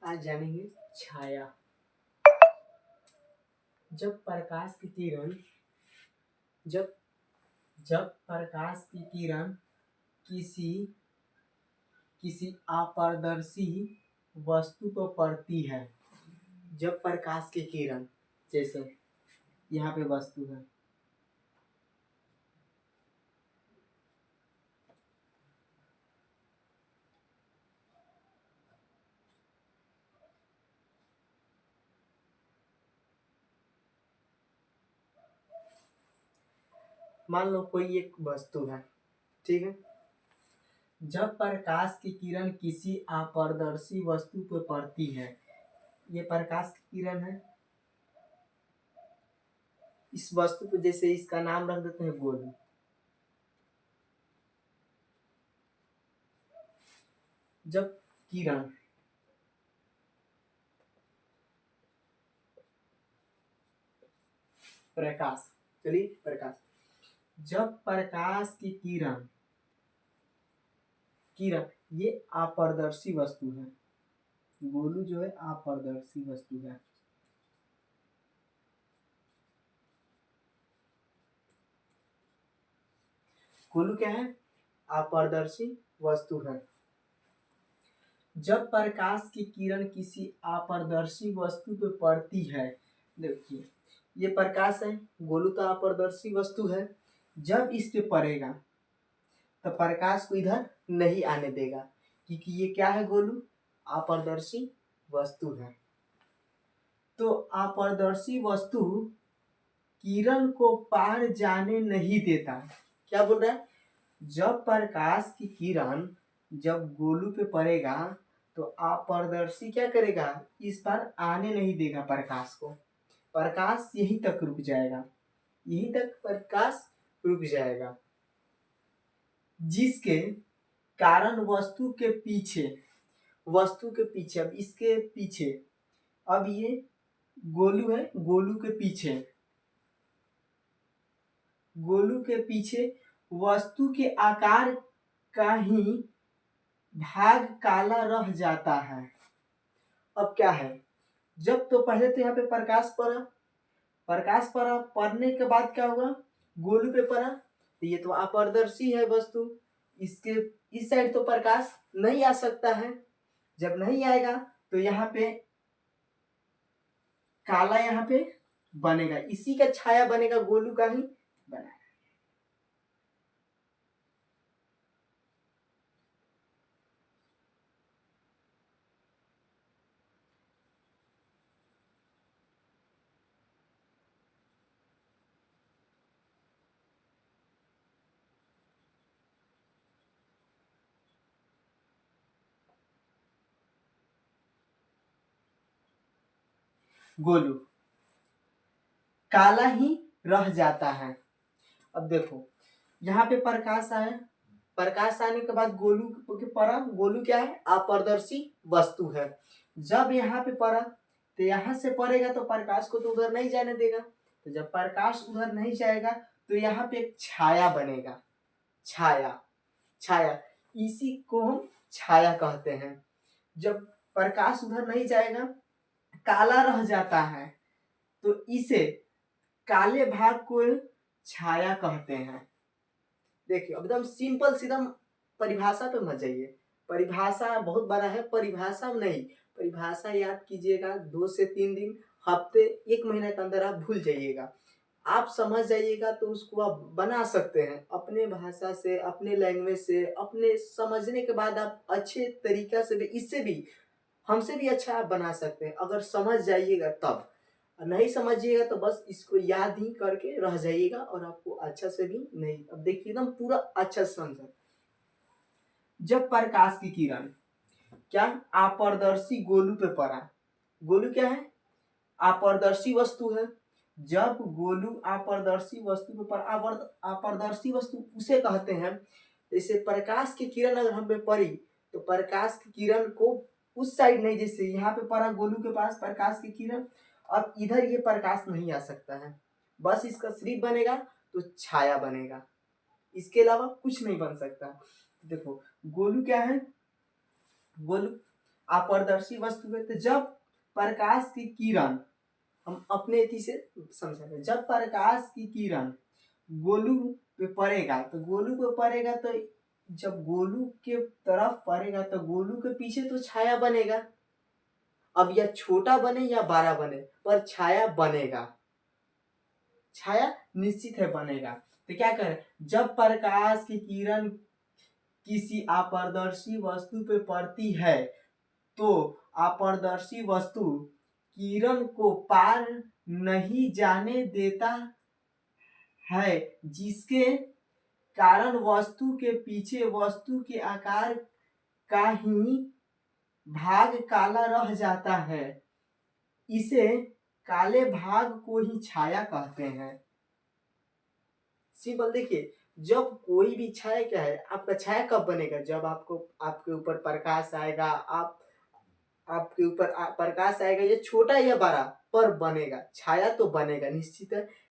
आज जानेंगे छाया। जब प्रकाश की किरण जब जब प्रकाश की किरण किसी किसी अपारदर्शी वस्तु पर पड़ती है। जब प्रकाश की किरण, जैसे यहाँ पे वस्तु है, मान लो कोई एक वस्तु है, ठीक है। जब प्रकाश की किरण किसी अपारदर्शी वस्तु पर पड़ती है, ये प्रकाश की किरण है। इस वस्तु को, जैसे इसका नाम रख देते हैं गोलू। जब किरण प्रकाश चलिए प्रकाश जब प्रकाश की किरण किरण ये अपारदर्शी वस्तु है। गोलू जो है अपारदर्शी वस्तु है। गोलू क्या है? अपारदर्शी वस्तु है। जब प्रकाश की किरण किसी अपारदर्शी वस्तु पर पड़ती है, देखिए ये प्रकाश है, गोलू तो अपारदर्शी वस्तु है। जब इस पे पड़ेगा तो प्रकाश को इधर नहीं आने देगा, क्योंकि ये क्या है? गोलू अपारदर्शी वस्तु है। तो अपारदर्शी वस्तु किरण को पार जाने नहीं देता। क्या बोल रहा है? जब प्रकाश की किरण जब गोलू पे पड़ेगा तो अपारदर्शी क्या करेगा? इस पर आने नहीं देगा प्रकाश को। प्रकाश यहीं तक रुक जाएगा, यहीं तक प्रकाश रुक जाएगा, जिसके कारण वस्तु के पीछे अब इसके पीछे, अब ये गोलू है, गोलू के पीछे वस्तु के आकार का ही भाग काला रह जाता है। अब क्या है? जब तो पहले तो यहाँ पे प्रकाश पड़ा, पड़ने के बाद क्या हुआ? गोलू पे पड़ा, तो ये तो अपारदर्शी है वस्तु, इसके इस साइड तो प्रकाश नहीं आ सकता है। जब नहीं आएगा तो यहाँ पे काला यहाँ पे बनेगा, इसी का छाया बनेगा, गोलू का ही बना। गोलू काला ही रह जाता है। अब देखो यहाँ पे प्रकाश आया, प्रकाश आने के बाद गोलू के पड़ा, गोलू क्या है? अपारदर्शी वस्तु है। जब यहाँ पे पड़ा तो यहाँ से पड़ेगा तो प्रकाश को तो उधर नहीं जाने देगा। तो जब प्रकाश उधर नहीं जाएगा तो यहाँ पे एक छाया बनेगा, छाया इसी को हम छाया कहते हैं। जब प्रकाश उधर नहीं जाएगा, काला रह जाता है, तो इसे काले भाग को छाया कहते हैं। देखिए एकदम सिंपल सीधम परिभाषा पे मत जाइए, परिभाषा बहुत बड़ा है, परिभाषा नहीं, परिभाषा याद कीजिएगा 2 से 3 दिन, हफ्ते, 1 महीने के अंदर आप भूल जाइएगा। आप समझ जाइएगा तो उसको आप बना सकते हैं अपने भाषा से, अपने लैंग्वेज से, अपने समझने के बाद आप अच्छे तरीका से भी, इससे भी हमसे भी अच्छा आप बना सकते हैं अगर समझ जाइएगा तब। नहीं समझिएगा तो बस इसको याद ही करके रह जाइएगा और आपको अच्छा से भी नहीं। अब देखिए एकदम पूरा अच्छा समझ। जब प्रकाश की किरण क्या अपारदर्शी गोलू पे पड़ा, गोलू क्या है? अपारदर्शी वस्तु है। जब गोलू अपारदर्शी वस्तु पे पड़ा, अपारदर्शी वस्तु उसे कहते हैं। जैसे प्रकाश की किरण अगर हम पे पड़ी तो प्रकाश की किरण को उस साइड नहीं, जैसे यहाँ पे पड़ा गोलू के पास प्रकाश की किरण, अब इधर ये प्रकाश नहीं आ सकता है, बस इसका सिर्फ बनेगा तो छाया बनेगा, इसके अलावा कुछ नहीं बन सकता। देखो गोलू क्या है? गोलू अपारदर्शी वस्तु पे, तो जब प्रकाश की किरण, हम अपने इति से समझा रहे, जब प्रकाश की किरण गोलू पे पड़ेगा तो गोलू पे पड़ेगा, तो जब गोलू के तरफ पड़ेगा तो गोलू के पीछे तो छाया बनेगा। अब यह छोटा बने या बड़ा बने, पर छाया बनेगा, छाया निश्चित है बनेगा। तो क्या करें, जब प्रकाश की किरण किसी अपारदर्शी वस्तु पे पड़ती है तो अपारदर्शी वस्तु किरण को पार नहीं जाने देता है, जिसके कारण वस्तु के पीछे वस्तु के आकार का ही भाग काला रह जाता है। इसे काले भाग को ही छाया कहते हैं। सिंपल देखिए, जब कोई भी छाया, क्या है, आपका छाया कब बनेगा, जब आपको आपके ऊपर प्रकाश आएगा, आपके ऊपर प्रकाश आएगा, ये छोटा या बड़ा पर बनेगा, छाया तो बनेगा निश्चित है।